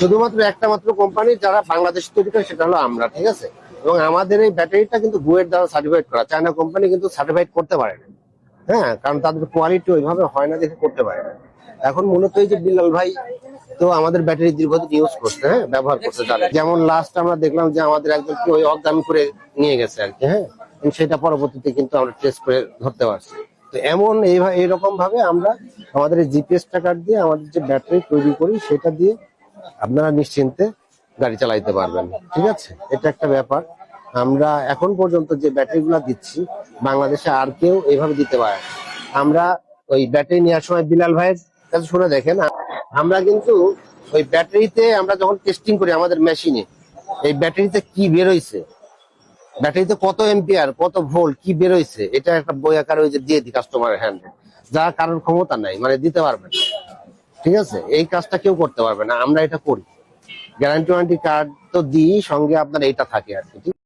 শুধুমাত্র একটা মাত্র কোম্পানি যারা বাংলাদেশ তৈরি করে, সেটা হলো আমরা, ঠিক আছে। এবং আমাদের এই ব্যাটারিটা কিন্তু বুয়েট দ্বারা সার্টিফাইড করা, চায়না কোম্পানি কিন্তু সার্টিফাইড করতে পারে না। হ্যাঁ, কারণ তাদের কোয়ালিটি ওইভাবে হয় না, দেখে করতে পারে না। এখন মূলত এই যে বিল্লাল ভাই তো আমাদের ব্যাটারি দীর্ঘদিন ইউজ করছে, হ্যাঁ, ব্যবহার করতে জানে। যেমন লাস্ট আমরা দেখলাম যে আমাদের একজন ওই অজ্ঞান করে নিয়ে গেছে আর কি, হ্যাঁ, সেটা পরবর্তীতে কিন্তু আমরা ট্রেস করে ধরতে পারছি। তো এমন এইরকম ভাবে আমরা আমাদের এই জিপিএস কার্ড দিয়ে আমাদের যে ব্যাটারি তৈরি করি, সেটা দিয়ে আপনারা নিশ্চিন্তে গাড়ি চালাইতে পারবেন, ঠিক আছে। এটা একটা ব্যাপার। আমরা এখন পর্যন্ত যে ব্যাটারি গুলা দিচ্ছি, বাংলাদেশে আর কেউ এইভাবে দিতে পারে না। আমরা ওই ব্যাটারি নেওয়ার সময় বিলাল ভাইয়ের কাছে শুনে দেখেন, আমরা কিন্তু ওই ব্যাটারিতে আমরা যখন টেস্টিং করি আমাদের মেশিনে, এই ব্যাটারিতে কি বেরোইছে, ব্যাটারিতে কত এম্পিয়ার কত ভোল্ট কি বেরোইছে, এটা একটা বই আকারে ওই যে দিয়ে দিই কাস্টমারের হ্যান্ডে, যা কারোর ক্ষমতা নাই, মানে দিতে পারবে না, ঠিক আছে। এই কাজটা কেউ করতে পারবে না, আমরা এটা করি। গ্যারান্টি ওয়ারেন্টি কার্ড তো দিই, সঙ্গে আপনার এইটা থাকে আর কি।